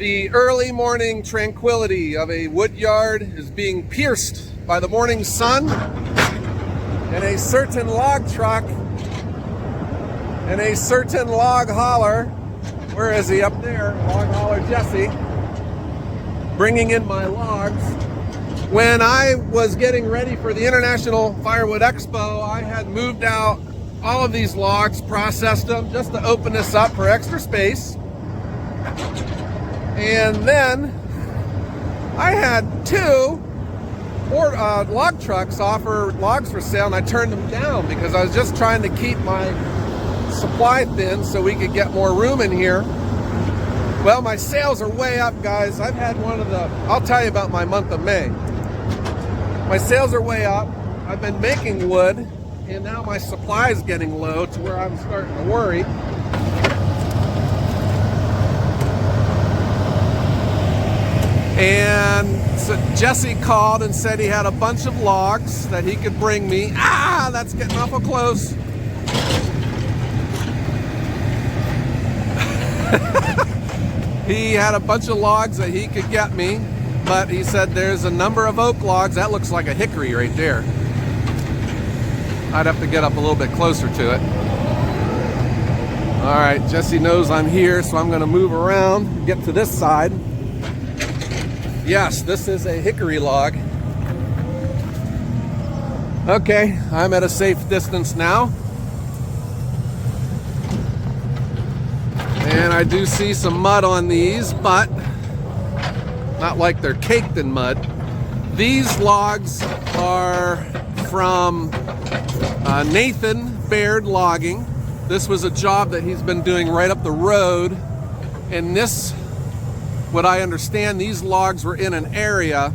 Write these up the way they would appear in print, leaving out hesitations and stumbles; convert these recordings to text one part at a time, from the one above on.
The early morning tranquility of a wood yard is being pierced by the morning sun and a certain log truck and a certain log hauler. Where is he? Up there, log hauler Jesse, bringing in my logs. When I was getting ready for the International Firewood Expo, I had moved out all of these logs, processed them just to open this up for extra space. And then I had two log trucks offer logs for sale, and I turned them down because I was just trying to keep my supply thin so we could get more room in here. Well, my sales are way up, guys. I've had I'll tell you about my month of May. My sales are way up. I've been making wood, and now my supply is getting low to where I'm starting to worry. And so Jesse called and said he had a bunch of logs that he could bring me. Ah, that's getting awful close. He had a bunch of logs that he could get me, but he said there's a number of oak logs. That looks like a hickory right there. I'd have to get up a little bit closer to it. All right, Jesse knows I'm here, so I'm gonna move around, get to this side. Yes, this is a hickory log. Okay, I'm at a safe distance now. And I do see some mud on these, but not like they're caked in mud. These logs are from Nathan Baird Logging. This was a job that he's been doing right up the road. And this, what I understand, these logs were in an area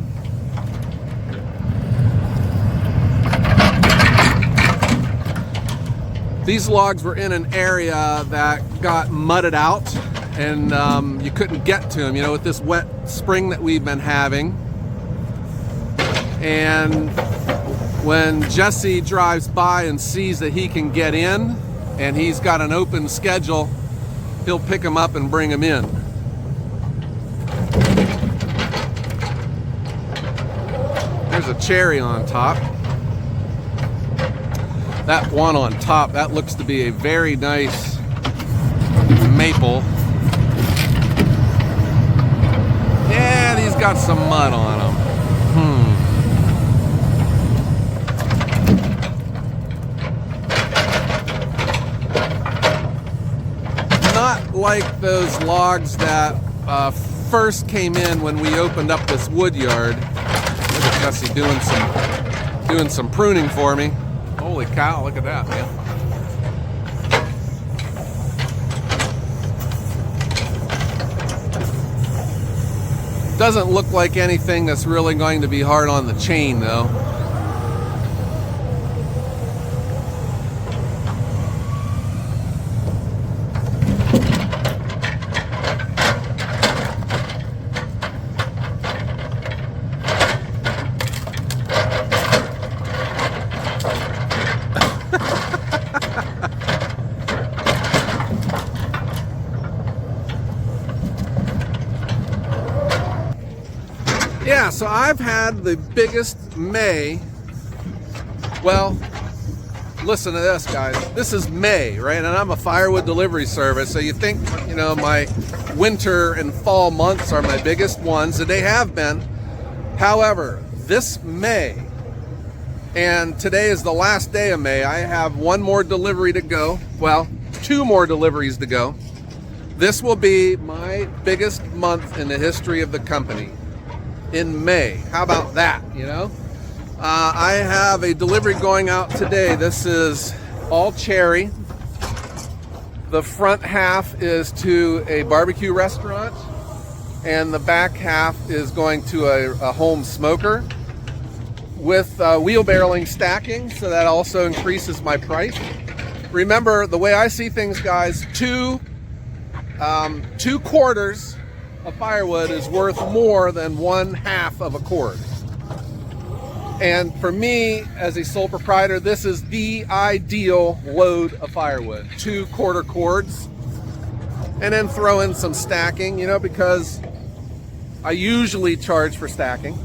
that got mudded out, and you couldn't get to them, you know, with this wet spring that we've been having. And when Jesse drives by and sees that he can get in and he's got an open schedule, he'll pick them up and bring them in. There's a cherry on top. That one on top, that looks to be a very nice maple. Yeah, these got some mud on them. Not like those logs that first came in when we opened up this wood yard. Look at Jesse doing some pruning for me. Holy cow, look at that, man. Doesn't look like anything that's really going to be hard on the chain, though. Yeah, so I've had the biggest May. Well, listen to this, guys. This is May, right? And I'm a firewood delivery service, so you think, you know, my winter and fall months are my biggest ones, and they have been. However, this May, and today is the last day of May, I have one more delivery to go. Well, two more deliveries to go. This will be my biggest month in the history of the company. In May. How about that, you know? I have a delivery going out today. This is all cherry. The front half is to a barbecue restaurant, and the back half is going to a home smoker with wheelbarrowing stacking, so that also increases my price. Remember, the way I see things, guys, two quarters of firewood is worth more than 1/2 of a cord. And for me, as a sole proprietor, this is the ideal load of firewood. 2 quarter cords, and then throw in some stacking, you know, because I usually charge for stacking.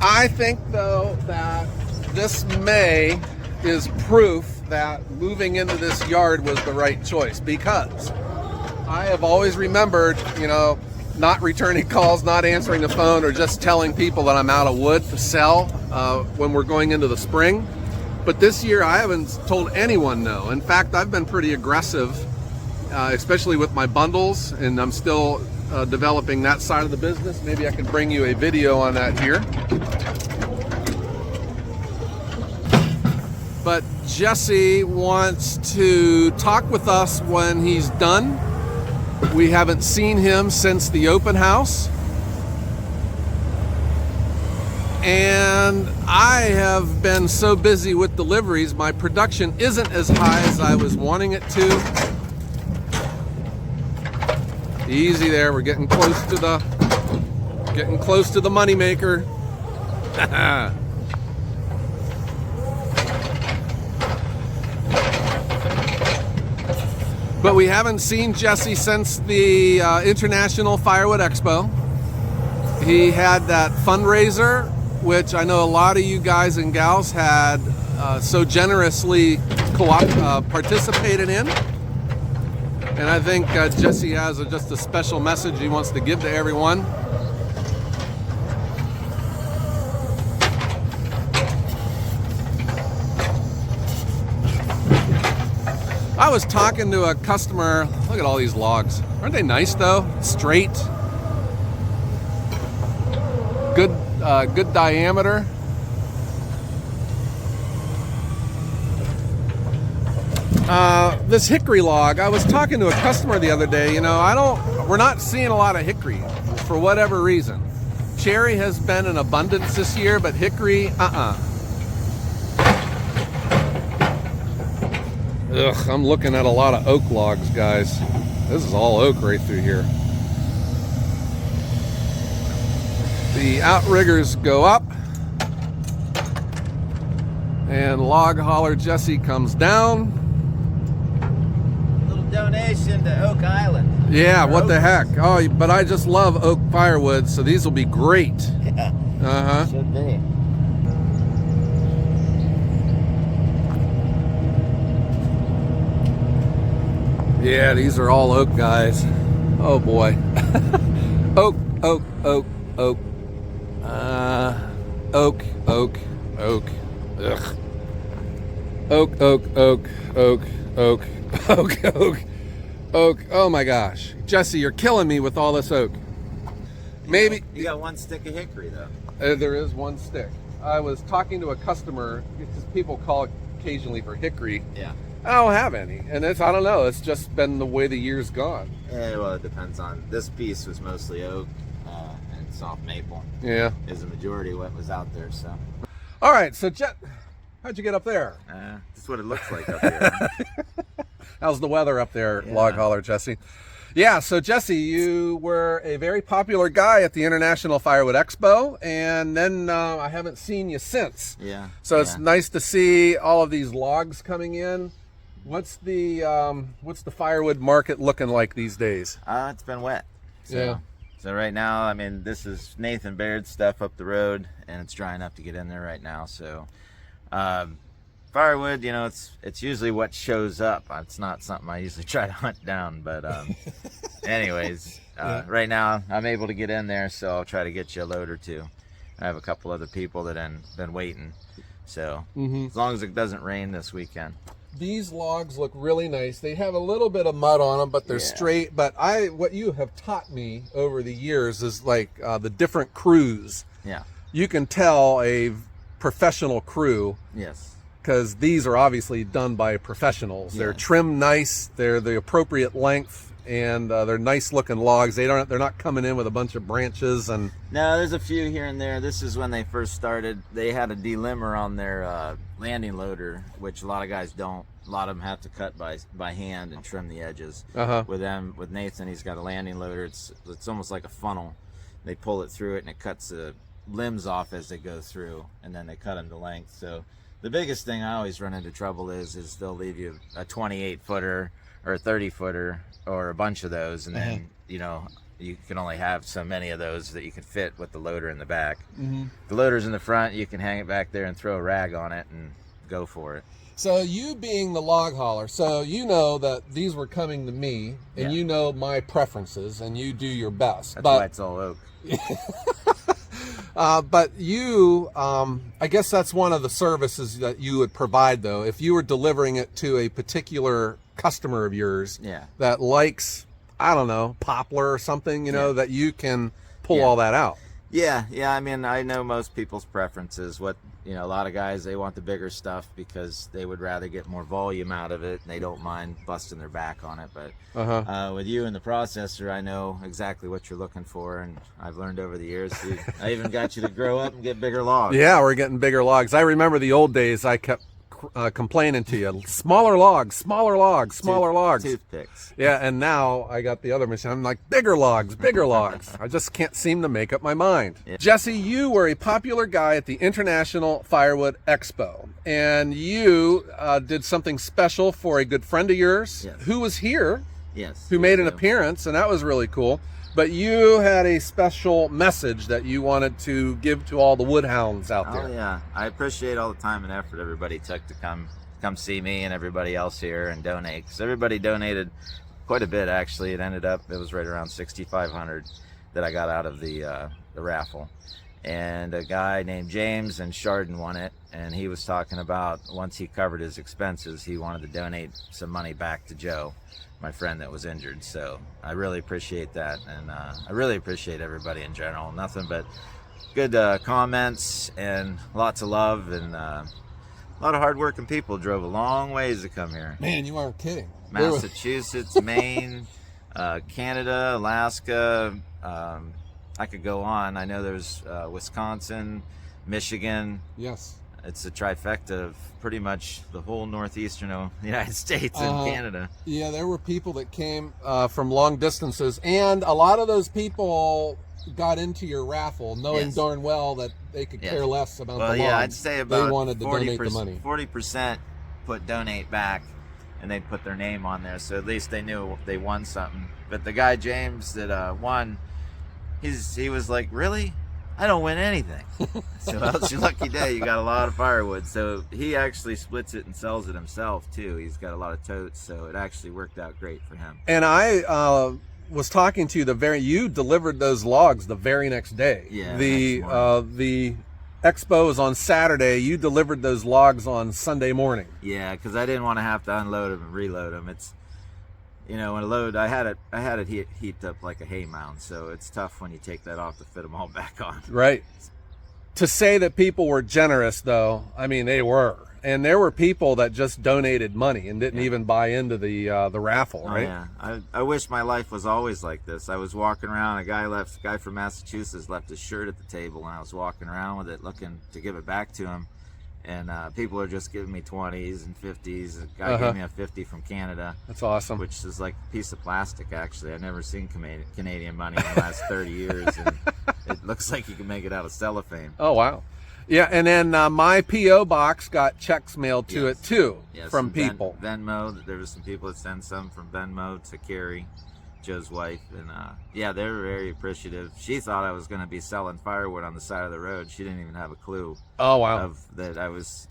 I think, though, that this May is proof that moving into this yard was the right choice, because I have always remembered, you know, not returning calls, not answering the phone, or just telling people that I'm out of wood to sell when we're going into the spring. But this year I haven't told anyone no. In fact, I've been pretty aggressive, especially with my bundles, and I'm still developing that side of the business. Maybe I can bring you a video on that here. But Jesse wants to talk with us when he's done. We haven't seen him since the open house. And I have been so busy with deliveries, my production isn't as high as I was wanting it to. Easy there, we're getting close to the moneymaker. But we haven't seen Jesse since the International Firewood Expo. He had that fundraiser, which I know a lot of you guys and gals had so generously participated in. And I think Jesse has just a special message he wants to give to everyone. I was talking to a customer. Look at all these logs. Aren't they nice though? Straight. Good diameter. This hickory log, I was talking to a customer the other day, you know, we're not seeing a lot of hickory for whatever reason. Cherry has been in abundance this year, but hickory, Ugh, I'm looking at a lot of oak logs, guys. This is all oak right through here. The outriggers go up, and log hauler Jesse comes down. Little donation to Oak Island. Yeah, what the heck? Oh, but I just love oak firewood, so these will be great. Yeah. Should be. Yeah, these are all oak, guys. Oh boy. Oak, oak, oak, oak. Oak, oak, oak. Ugh. Oak, oak, oak, oak, oak, oak, oak, oak. Oh my gosh. Jesse, you're killing me with all this oak. Maybe. You got one stick of hickory though. There is one stick. I was talking to a customer, because people call occasionally for hickory. Yeah. I don't have any, and I don't know, it's just been the way the year's gone. Yeah, well, it depends on, this piece was mostly oak and soft maple. Yeah. Is the majority of what was out there, so. All right, so how'd you get up there? That's what it looks like up here. How's the weather up there, Yeah. log hauler Jesse? Yeah, so Jesse, you were a very popular guy at the International Firewood Expo, and then I haven't seen you since. Yeah. So it's nice to see all of these logs coming in. What's the firewood market looking like these days? It's been wet. So, yeah. So right now, I mean, this is Nathan Baird's stuff up the road, and it's dry enough to get in there right now. So, firewood, you know, it's usually what shows up. It's not something I usually try to hunt down, but anyways, right now I'm able to get in there, so I'll try to get you a load or two. I have a couple other people that have been waiting, so as long as it doesn't rain this weekend. These logs look really nice. They have a little bit of mud on them, but they're straight. But what you have taught me over the years is like the different crews. Yeah. You can tell a professional crew. Yes. Because these are obviously done by professionals. They're trimmed nice. They're the appropriate length, and they're nice looking logs. They're not coming in with a bunch of branches and. No, there's a few here and there. This is when they first started. They had a delimber on their landing loader, which a lot of guys don't. A lot of them have to cut by hand and trim the edges. With Nathan, he's got a landing loader. It's almost like a funnel. They pull it through it, and it cuts the limbs off as they go through, and then they cut them to length. So The biggest thing I always run into trouble is they'll leave you a 28-footer or a 30-footer or a bunch of those, and then you know, you can only have so many of those that you can fit with the loader in the back. The loader's in the front, you can hang it back there and throw a rag on it and go for it. So you being the log hauler, so you know that these were coming to me, and you know my preferences, and you do your best. That's why it's all oak. But you, I guess that's one of the services that you would provide, though. If you were delivering it to a particular customer of yours that likes, I don't know, poplar or something, you know, that you can pull all that out. Yeah. I mean, I know most people's preferences. What, you know, a lot of guys, they want the bigger stuff because they would rather get more volume out of it, and they don't mind busting their back on it. But with you and the processor, I know exactly what you're looking for, and I've learned over the years. I even got you to grow up and get bigger logs. Yeah, we're getting bigger logs. I remember the old days. I kept complaining to you, smaller logs, smaller logs, smaller logs. Toothpicks. Yeah, and now I got the other machine. I'm like, bigger logs, bigger logs. I just can't seem to make up my mind. Jesse, you were a popular guy at the International Firewood Expo, and you did something special for a good friend of yours who was here, who made an appearance, and that was really cool. But you had a special message that you wanted to give to all the woodhounds out there. Oh yeah, I appreciate all the time and effort everybody took to come see me and everybody else here and donate. Because everybody donated quite a bit, actually. It was right around $6,500 that I got out of the raffle. And a guy named James in Chardon won it, and he was talking about once he covered his expenses, he wanted to donate some money back to Joe, my friend that was injured. So I really appreciate that, and I really appreciate everybody in general. Nothing but good comments and lots of love, and a lot of hard-working people drove a long ways to come here. Man, you aren't kidding. Massachusetts, Maine, Canada, Alaska. I could go on. I know there's Wisconsin, Michigan. Yes. It's a trifecta of pretty much the whole northeastern United States and Canada. Yeah, there were people that came from long distances, and a lot of those people got into your raffle knowing darn well that they could care less about the log. Well, yeah, I'd say about they wanted to donate the money. 40% put donate back, and they'd put their name on there, so at least they knew they won something. But the guy, James, that won, he was like, really? I don't win anything. So that's your lucky day. You got a lot of firewood. So he actually splits it and sells it himself too. He's got a lot of totes, so it actually worked out great for him. And I was talking to you you delivered those logs the very next day. Yeah. The expo is on Saturday. You delivered those logs on Sunday morning. Yeah, because I didn't want to have to unload them and reload them. It's, you know, when I load, I had it heaped up like a hay mound, so it's tough when you take that off to fit them all back on. Right. To say that people were generous, though, I mean, they were. And there were people that just donated money and didn't even buy into the raffle, right? Yeah, I wish my life was always like this. I was walking around, a guy from Massachusetts left his shirt at the table, and I was walking around with it looking to give it back to him. And people are just giving me 20s and 50s. A guy gave me a 50 from Canada. That's awesome. Which is like a piece of plastic, actually. I've never seen Canadian money in the last 30 years. And it looks like you can make it out of cellophane. Oh, wow. Yeah, and then my P.O. box got checks mailed to it, too, from people. Venmo. There was some people that sent some from Venmo to Carrie, Joe's wife, and yeah, they were very appreciative. She thought I was going to be selling firewood on the side of the road. She didn't even have a clue. Oh wow! Of that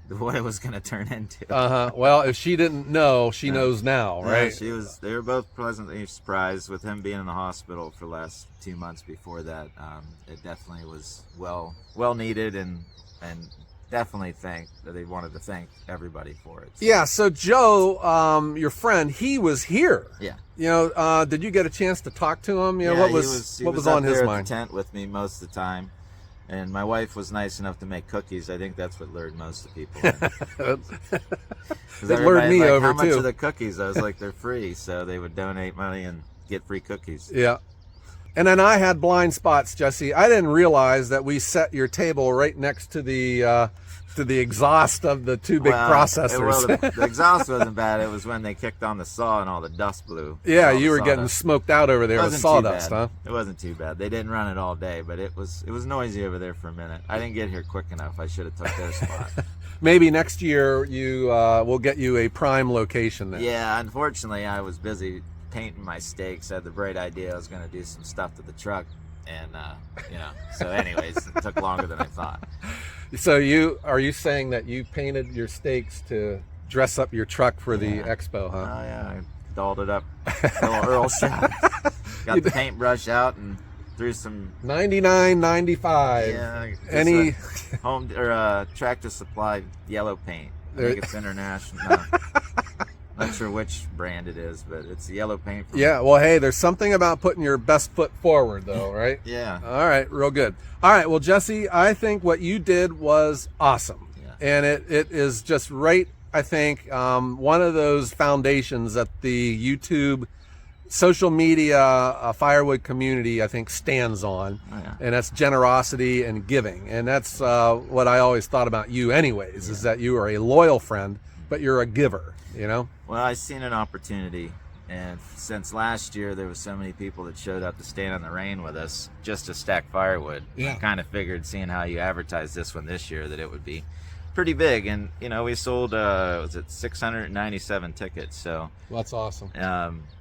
what it was going to turn into. Well, if she didn't know, she knows now, right? Yeah, they were both pleasantly surprised with him being in the hospital for the last 2 months before that. It definitely was well needed, and definitely they wanted to thank everybody for it. So. Yeah. So Joe, your friend, he was here. Yeah. You know, did you get a chance to talk to him? You know, what was on his mind? At the tent with me most of the time, and my wife was nice enough to make cookies. I think that's what lured most of the people. They lured me over how much too. Of the cookies? I was like, they're free, so they would donate money and get free cookies. Yeah. And then I had blind spots, Jesse. I didn't realize that we set your table right next to the exhaust of the two big processors. Well, the exhaust wasn't bad. It was when they kicked on the saw and all the dust blew. Yeah, you were getting smoked out over there with sawdust, huh? It wasn't too bad. They didn't run it all day, but it was noisy over there for a minute. I didn't get here quick enough. I should have took their spot. Maybe next year we'll get you a prime location there. Yeah, unfortunately, I was busy painting my steaks. I had the bright idea I was going to do some stuff to the truck, and so anyways, it took longer than I thought. So are you saying that you painted your steaks to dress up your truck for the expo, huh? Oh yeah, I dolled it up, little Earl shot. Got the paintbrush out and threw some $99.95. Yeah, any home or Tractor Supply yellow paint. I think it's international. Not sure which brand it is, but it's the yellow paint. Well, hey, there's something about putting your best foot forward, though, right? Yeah. All right, real good. All right, well, Jesse, I think what you did was awesome. Yeah. And it is just right, I think, one of those foundations that the YouTube social media Firewood community, I think, stands on. Oh, yeah. And that's generosity and giving. And that's what I always thought about you anyways, is that you are a loyal friend, but you're a giver, you know? Well, I seen an opportunity, and since last year there was so many people that showed up to stand in the rain with us just to stack firewood. Yeah. I kind of figured, seeing how you advertised this one this year, that it would be pretty big. And we sold 697 tickets. So Well, that's awesome.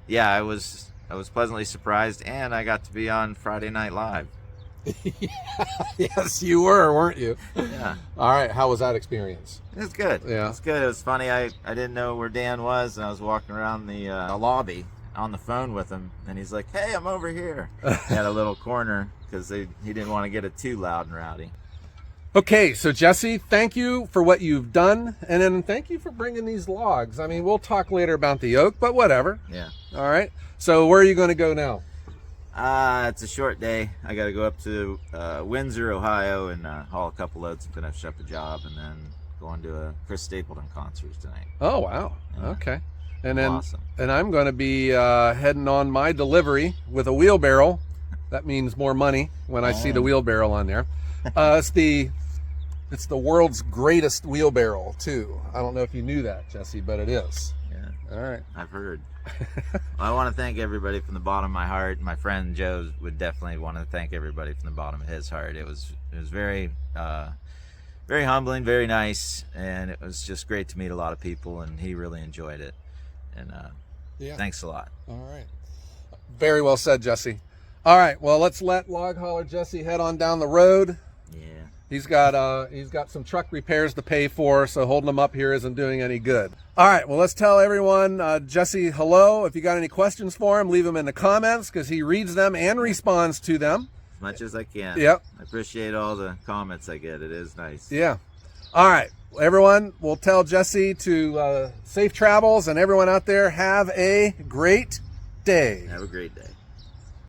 yeah, I was pleasantly surprised, and I got to be on Friday Night Live. Yes, you were, weren't you? Yeah. All right, how was that experience? It was good. Yeah. It was good. It was funny. I didn't know where Dan was, and I was walking around the lobby on the phone with him, and he's like, "Hey, I'm over here." He had a little corner because he didn't want to get it too loud and rowdy. Okay, so Jesse, thank you for what you've done, and then thank you for bringing these logs. I mean, we'll talk later about the oak, but whatever. Yeah. All right. So where are you going to go now? It's a short day. I got to go up to Windsor, Ohio, and haul a couple loads and finish up a job, and then going to a Chris Stapleton concert tonight. Oh, wow. Yeah. Okay. And then, Awesome. and I'm going to be heading on my delivery with a wheelbarrow. That means more money when I see the wheelbarrow on there. It's the world's greatest wheelbarrow too. I don't know if you knew that, Jesse, but it is. Yeah. All right. I've heard. Well, I want to thank everybody from the bottom of my heart. My friend Joe would definitely want to thank everybody from the bottom of his heart. It was very very humbling, very nice, and it was just great to meet a lot of people, and he really enjoyed it. And thanks a lot. All right. Very well said, Jesse. All right. Well, let's let Log Hauler Jesse head on down the road. Yeah. He's got some truck repairs to pay for, so holding him up here isn't doing any good. All right, well, let's tell everyone, Jesse, hello. If you got any questions for him, leave them in the comments because he reads them and responds to them. As much as I can. Yep. I appreciate all the comments I get. It is nice. Yeah. All right, everyone, we'll tell Jesse to safe travels, and everyone out there, have a great day. Have a great day.